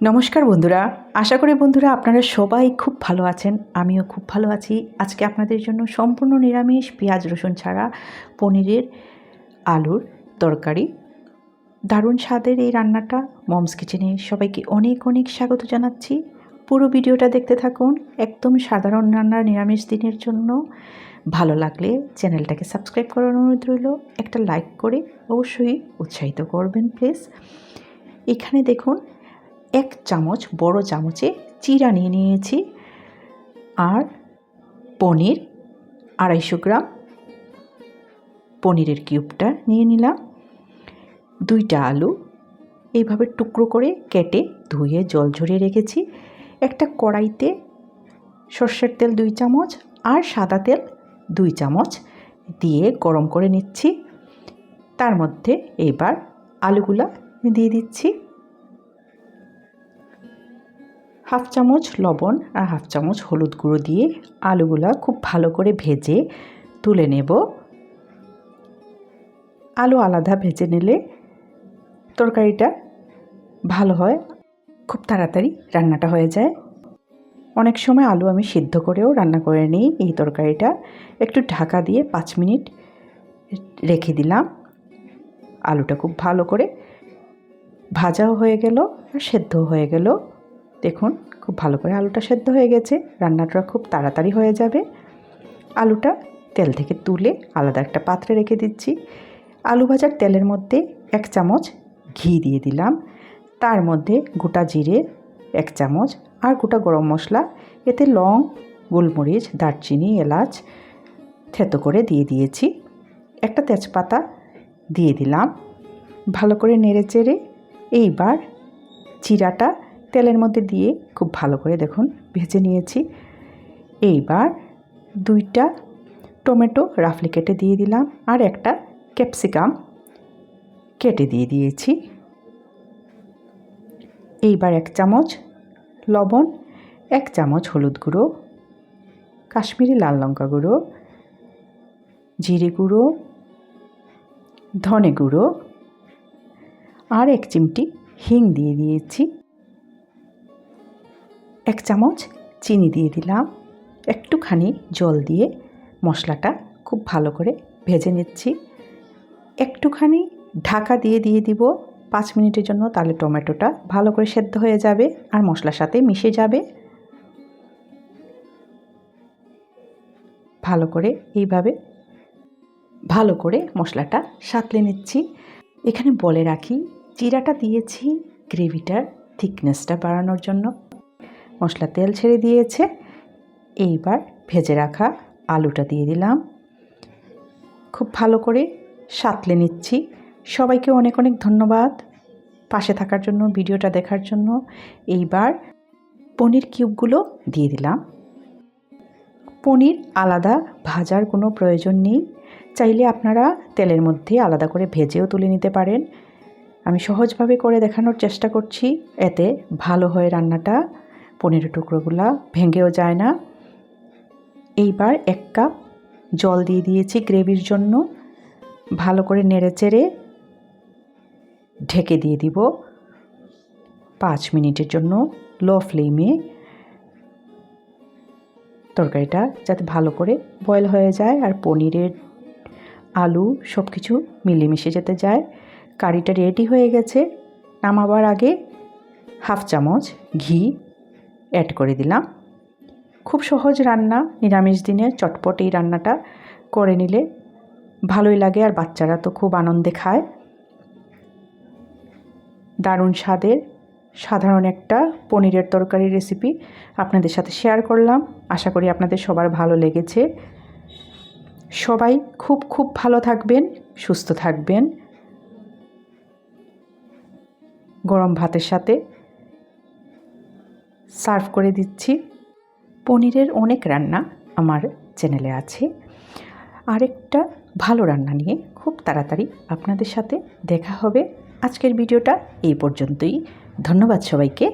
নমস্কার বন্ধুরা, আশা করি বন্ধুরা আপনারা সবাই খুব ভালো আছেন। আমিও খুব ভালো আছি। আজকে আপনাদের জন্য সম্পূর্ণ নিরামিষ পেঁয়াজ রসুন ছাড়া পনিরের আলুর তরকারি। দারুণ স্বাদের এই রান্নাটা মমস কিচেনে সবাইকে অনেক অনেক স্বাগত জানাচ্ছি। পুরো ভিডিওটা দেখতে থাকুন। একদম সাধারণ রান্না নিরামিষ দিনের জন্য। ভালো লাগলে চ্যানেলটাকে সাবস্ক্রাইব করার অনুরোধ রইল। একটা লাইক করে অবশ্যই উৎসাহিত করবেন প্লিজ। এখানে দেখুন 1 চামচ বড় চামচে চিরা নিয়ে নিয়েছি আর পনির 250 গ্রাম পনিরের কিউবটা নিয়ে নিলাম। 2টা আলু এইভাবে টুকরো করে কেটে ধুয়ে জল ঝরিয়ে রেখেছি। একটা কড়াইতে সরষের তেল 2 চামচ আর সাদা তেল 2 চামচ দিয়ে গরম করে নিচ্ছি। তার মধ্যে এবার আলুগুলা দিয়ে দিচ্ছি। হাফ চামচ লবণ আর হাফ চামচ হলুদ গুঁড়ো দিয়ে আলুগুলা খুব ভালো করে ভেজে তুলে নেব। আলু আলাদা ভেজে নিলে তরকারিটা ভালো হয়, খুব তাড়াতাড়ি রান্নাটা হয়ে যায়। অনেক সময় আলু আমি সিদ্ধ করেও রান্না করে নিই। এই তরকারিটা একটু ঢাকা দিয়ে 5 মিনিট রেখে দিলাম। আলুটা খুব ভালো করে ভাজাও হয়ে গেল আর সেদ্ধও হয়ে গেল। দেখুন খুব ভালো করে আলুটা সেদ্ধ হয়ে গেছে। রান্নাটা খুব তাড়াতাড়ি হয়ে যাবে। আলুটা তেল থেকে তুলে আলাদা একটা পাত্রে রেখে দিচ্ছি। আলু ভাজার তেলের মধ্যে 1 চামচ ঘি দিয়ে দিলাম। তার মধ্যে গোটা জিরে 1 চামচ আর গোটা গরম মশলা, এতে লং, গোলমরিচ, দারচিনি, এলাচ থেতো করে দিয়ে দিয়েছি। একটা তেজপাতা দিয়ে দিলাম। ভালো করে নেড়েচেড়ে এইবার জিরাটা তেলের মধ্যে দিয়ে খুব ভালো করে দেখুন ভেজে নিয়েছি। এইবার 2টা টমেটো রাফলি কেটে দিয়ে দিলাম আর একটা ক্যাপসিকাম কেটে দিয়ে দিয়েছি। এইবার 1 চামচ লবণ, 1 চামচ হলুদ গুঁড়ো, কাশ্মীরি লাল লঙ্কা গুঁড়ো, জিরে গুঁড়ো, ধনে গুঁড়ো আর 1 চিমটি হিং দিয়ে দিয়েছি। 1 চামচ চিনি দিয়ে দিলাম। একটুখানি জল দিয়ে মশলাটা খুব ভালো করে ভেজে নিচ্ছি। একটুখানি ঢাকা দিয়ে দিব 5 মিনিটের জন্য, তাহলে টমেটোটা ভালো করে সেদ্ধ হয়ে যাবে আর মশলার সাথে মিশে যাবে। ভালো করে এইভাবে ভালো করে মশলাটা সাঁতলে নিচ্ছি। এখানে বলে রাখি, জিরাটা দিয়েছি গ্রেভিটার থিকনেসটা বাড়ানোর জন্য। মশলা তেল ছেড়ে দিয়েছে। এইবার ভেজে রাখা আলুটা দিয়ে দিলাম। খুব ভালো করে সাঁতলে নিচ্ছি। সবাইকে অনেক অনেক ধন্যবাদ পাশে থাকার জন্য, ভিডিওটা দেখার জন্য। এইবার পনির কিউবগুলো দিয়ে দিলাম। পনির আলাদা ভাজার কোনো প্রয়োজন নেই, চাইলে আপনারা তেলের মধ্যে আলাদা করে ভেজেও তুলে নিতে পারেন। আমি সহজভাবে করে দেখানোর চেষ্টা করছি, এতে ভালো হয় রান্নাটা। পনিরের টুকরোগুলো ভেঙেও যায় না। এইবার 1 কাপ জল দিয়ে দিয়েছি গ্রেভির জন্য। ভালো করে নেড়েচেড়ে ঢেকে দিয়ে দিব 5 মিনিটের জন্য লো ফ্লেমে। তরকারিটা যাতে ভালো করে বয়েল হয়ে যায় আর পনিরের আলু সব কিছু মিলেমিশে যেতে যায়। কারিটা রেডি হয়ে গেছে। নামাবার আগে হাফ চামচ ঘি অ্যাড করে দিলাম। খুব সহজ রান্না, নিরামিষ দিনে চটপট এই রান্নাটা করে নিলে ভালোই লাগে আর বাচ্চারা তো খুব আনন্দে খায়। দারুণ স্বাদের সাধারণ একটা পনিরের তরকারির রেসিপি আপনাদের সাথে শেয়ার করলাম। আশা করি আপনাদের সবার ভালো লেগেছে। সবাই খুব খুব ভালো থাকবেন, সুস্থ থাকবেন। গরম ভাতের সাথে সার্ভ করে দিচ্ছি। পনিরের অনেক রান্না আমার চ্যানেলে আছে। আরেকটা ভালো রান্না নিয়ে খুব তাড়াতাড়ি আপনাদের সাথে দেখা হবে। আজকের ভিডিওটা এই পর্যন্তই। ধন্যবাদ সবাইকে।